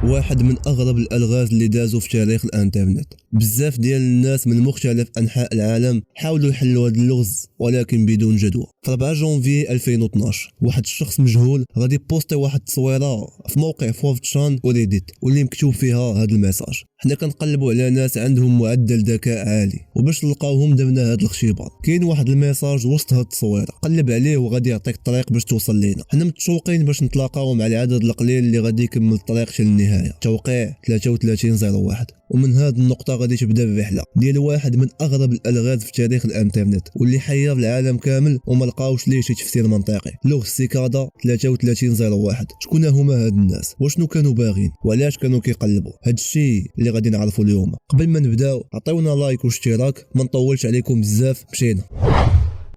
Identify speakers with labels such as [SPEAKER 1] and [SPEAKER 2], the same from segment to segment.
[SPEAKER 1] واحد من اغرب الالغاز اللي دازوا في تاريخ الانترنت. بزاف ديال الناس من مختلف انحاء العالم حاولوا يحلوا هذا اللغز ولكن بدون جدوى. في 4 جونفي 2012 واحد الشخص مجهول غادي بوستي واحد التصويره في موقع فورتشان وريديت واللي مكتوب فيها هذا الميساج: حنا كنقلبوا على ناس عندهم معدل ذكاء عالي وباش نلقاوهم درنا هذا الاختبار. كاين واحد الميساج وسط هذه التصويره، قلب عليه وغادي يعطيك الطريق باش توصل لينا. حنا متشوقين باش نتلاقاو مع العدد القليل اللي غادي يكمل الطريق حتى للنهايه. توقيع 3301. ومن هذه النقطة غادي تبدا الرحلة ديال واحد من أغرب الألغاز في تاريخ الانترنت واللي حير العالم كامل وما لقاوش ليه شي تفسير منطقي. لغز سيكادا 3301. شكون هما هاد الناس؟ وشنو كانوا باغين؟ وعلاش كانوا كيقلبوا؟ هاد الشيء اللي غادي نعرفوا اليوم. قبل ما نبداو عطيونا لايك واشتراك، ما نطولش عليكم بزاف، مشينا.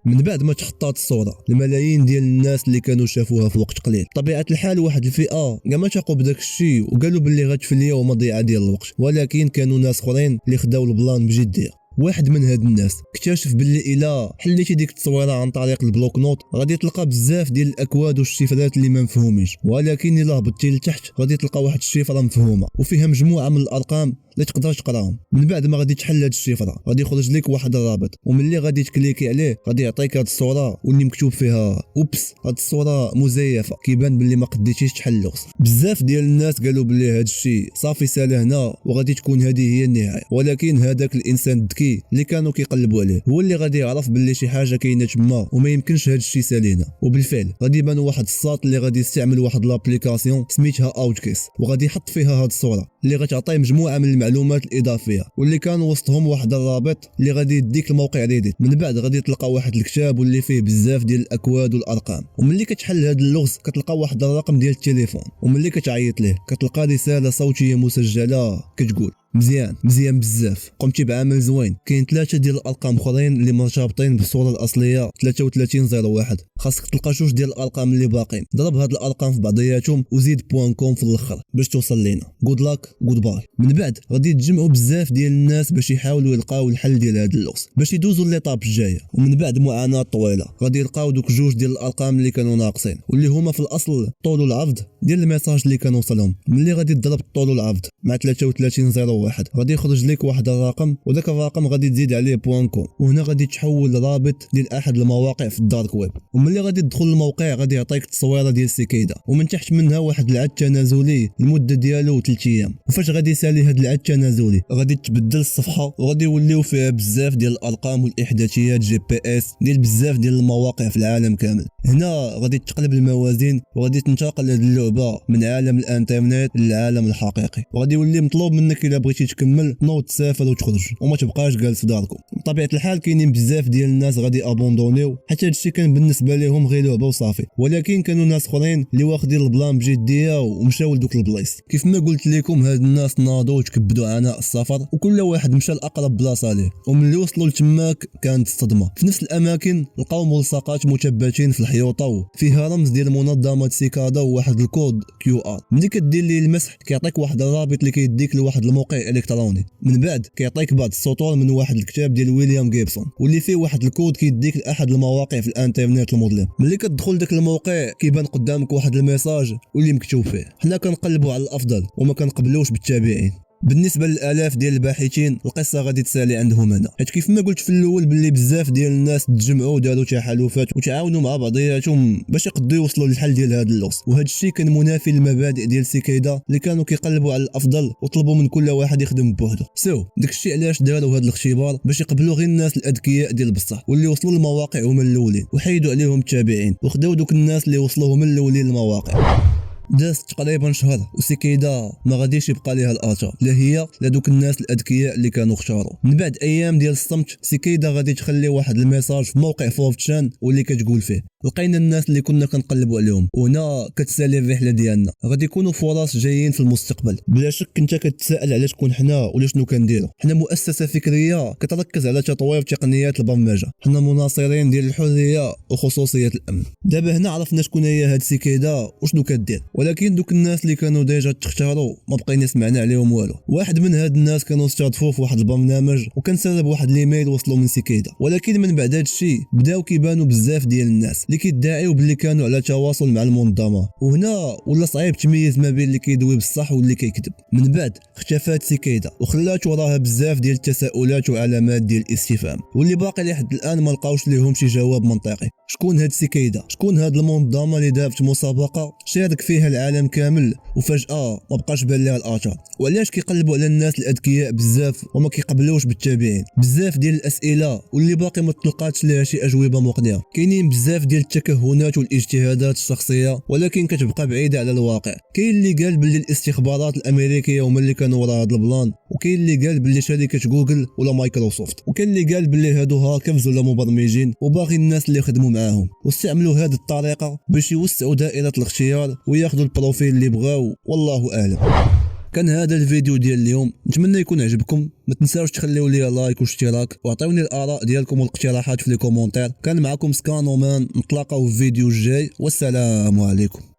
[SPEAKER 1] من بعد ما تحطات الصوره الملايين ديال الناس اللي كانوا شافوها في وقت قليل، طبيعه الحال واحد الفئه كاع ما تاقوا بداك الشيء وقالوا باللي غتفليا ومضيعه ديال الوقت، ولكن كانوا ناس اخرين اللي خداو البلان بجديه. واحد من هاد الناس اكتشف باللي الا حليتي ديك التصويره عن طريق البلوك نوت غادي تلقى بزاف ديال الاكواد والشفرات اللي ما مفهومينش، ولكن الا هبطتي لتحت غادي تلقى واحد الشفره مفهومه وفيها مجموعه من الارقام اللي تقدر تقراهم. من بعد ما غادي تحل هاد الشفره غادي يخرج لك واحد الرابط، وملي غادي تكليكي عليه غادي يعطيك هاد الصوره واللي مكتوب فيها اوبس هاد الصوره مزيفه، كيبان باللي ما قديتيش تحل اللغز. بزاف ديال الناس قالوا باللي هاد الشيء صافي سال هنا وغادي تكون هذه هي النهايه، ولكن هذاك الانسان الذكي اللي كانوا كيقلبوا عليه هو اللي غادي يعرف باللي شي حاجه كاينه تما وما يمكنش هاد الشيء سالينا. وبالفعل غادي يبان واحد الساط اللي غادي يستعمل واحد لابليكاسيون سميتها اوتكيس وغادي يحط فيها هاد الصوره اللي غتعطيه مجموعه من المعلومات الاضافيه واللي كان وسطهم واحد الرابط اللي غادي يديك الموقع ريديت. من بعد غادي تلقى واحد الكتاب واللي فيه بزاف ديال الاكواد والارقام، وملي كتحل هاد اللغز كتلقى واحد الرقم ديال التليفون، وملي كتعيط ليه كتلقى رساله صوتيه مسجله كتقول: مزيان بزاف، قمتي بعمل زوين. كاين 3 ديال الارقام اخرين اللي مرتبطين بالصوره الاصليه 3301. خاصك تلقى 2 ديال الارقام اللي باقين، ضرب هاد الارقام في بعضياتهم وزيد .com في الاخر باش توصل لينا. جود لاك جود باي. من بعد غادي يتجمعوا بزاف ديال الناس باش يحاولوا يلقاو الحل ديال هاد اللغز باش يدوزوا ليطاب الجايه، ومن بعد معاناه طويله غادي يلقاو دوك 2 ديال الارقام اللي كانوا ناقصين واللي هما في الاصل الطول والعرض ديال الميساج اللي كانوا وصلهم. ملي غادي تضرب الطول والعرض مع 3301 غادي يخرج لك واحد الرقم، وذاك الرقم غادي تزيد عليه .com، وهنا غادي تحول لرابط ديال احد المواقع في الدارك ويب. وملي غادي تدخل الموقع غادي يعطيك التصويره ديال سيكيدا، ومن تحت منها واحد العد تنازلي المده ديالو 3 ايام. وفاش غادي يسالي هذا العد التنازلي غادي تبدل الصفحه وغادي يوليو فيها بزاف ديال الارقام والاحداثيات GPS ديال بزاف ديال المواقع في العالم كامل. هنا غادي تقلب الموازين وغادي تنتقل هذه اللعبه من عالم الانترنت للعالم الحقيقي، وغادي يولي مطلوب منك الا بغيتي تكمل نوض تسافر وتخرج وما تبقاش جالس في داركم. بطبيعه الحال كاينين بزاف ديال الناس غادي ابوندونيو حتى هادشي كان بالنسبه لهم غير لعبه وصافي، ولكن كانوا ناس اخرين اللي واخدين البلان بجديه ومشاو لدوك البلايص. كيف ما قلت لكم هاد الناس ناضوا وتكبدوا عناء السفر وكل واحد مشى لاقرب بلاصه ليه، وملي وصلوا لتماك كانت الصدمه. في نفس الاماكن لقاو ملصقات مثبتين في الحيوطه فيها رمز ديال منظمه سيكادا وواحد الكود QR. ملي كدير ليه المسح كيعطيك واحد الرابط اللي كيديك لواحد الموقع الكتروني. من بعد كيعطيك بعض السطور من واحد الكتاب ديال ويليام جيبسون واللي فيه واحد الكود كيديك لاحد المواقع في الانترنت المظلم. ملي كتدخل داك الموقع كيبان قدامك واحد الميساج واللي مكتوب فيه: حنا كنقلبوا على الافضل وما كنقبلوش بالتابعين. بالنسبه للالاف ديال الباحثين القصه غادي تسالي عندهم هنا، حيت كيف ما قلت في الاول باللي بزاف ديال الناس تجمعوا وداروا تحالفات وتعاونوا مع بعضياتهم باش يقدروا يوصلوا للحل ديال هذا اللغز. وهذا الشيء كان منافي للمبادئ ديال سيكيدا اللي كانوا كيقلبوا على الافضل وطلبوا من كل واحد يخدم بوحده. داك الشيء علاش داروا هذا الاختبار باش يقبلوا غير الناس الاذكياء ديال بصح واللي وصلوا للمواقع هما الاولين، وحيدوا عليهم التابعين وخداو دوك الناس اللي وصلوا هما الاولين للمواقع. داز تقريبا شهر وسيكيدا ما غاديش يبقى ليها الاثر، لا هي لا دوك الناس الاذكياء اللي كانوا اختاروا. من بعد ايام ديال الصمت سيكيدا غادي تخلي واحد الميساج في موقع فورتشان واللي كتقول فيه: لقينا الناس اللي كنا كنقلبوا عليهم، وهنا كتسالي الرحله ديالنا. غادي يكونوا فرص جايين في المستقبل. بلا شك انت كتسائل علاش كون حنا ولا شنو كنديروا. حنا مؤسسه فكريه كتركز على تطوير تقنيات البرمجه، حنا مناصرين ديال الحريه وخصوصيه الامن. دابا هنا عرفنا شكون هي هاد سيكيدا وشنو كدير، ولكن دوك الناس اللي كانوا ديجا تختاروا ما بقينا سمعنا عليهم والو. واحد من هاد الناس كانوا استضافوه في واحد البرنامج وكان سرب واحد الايميل وصلوا من سيكيدا، ولكن من بعد هاد الشيء بداو كيبانوا بزاف ديال الناس اللي كيدعيو باللي كانوا على تواصل مع المنظمه، وهنا ولا صعيب تميز ما بين اللي كيدوي بصح واللي كيكذب. من بعد اختفات سيكيدا وخلات وراها بزاف ديال التساؤلات وعلامات ديال الاستفهام، واللي باقي لحد الان ما لقاوش ليهم شي جواب منطقي. شكون هاد سيكيدا؟ شكون هاد المنظمه اللي دابت مسابقه شارك فيها العالم كامل وفجاه ما بقاش بان ليها الاثر؟ وعلاش كيقلبوا على الناس الاذكياء بزاف وما كيقبلوش بالتابعين؟ بزاف ديال الاسئله واللي باقي ما تلقاتش ليها شي اجوبه مقنعه. كاينين بزاف ديال التكهنات والاجتهادات الشخصيه ولكن كتبقى بعيده على الواقع. كاين اللي قال باللي الاستخبارات الامريكيه هما اللي كانوا وراء هذا البلان، وكاين اللي قال باللي شركه جوجل ولا مايكروسوفت، وكاين اللي قال باللي هادو هاكرز ولا مبرمجين وباغي الناس اللي يخدموا معاهم، واستعملوا هذه الطريقه باش يوسعوا دائره الاختيار وياخذوا البروفيل اللي بغاو. والله اعلم. كان هذا الفيديو ديال اليوم، نتمنى يكون عجبكم. ما تنساوش تخليو لي لايك واشتراك واعطيوني الاراء ديالكم والاقتراحات في لي كومونتير. كان معكم سكانومان، نتلاقاو في الفيديو الجاي والسلام عليكم.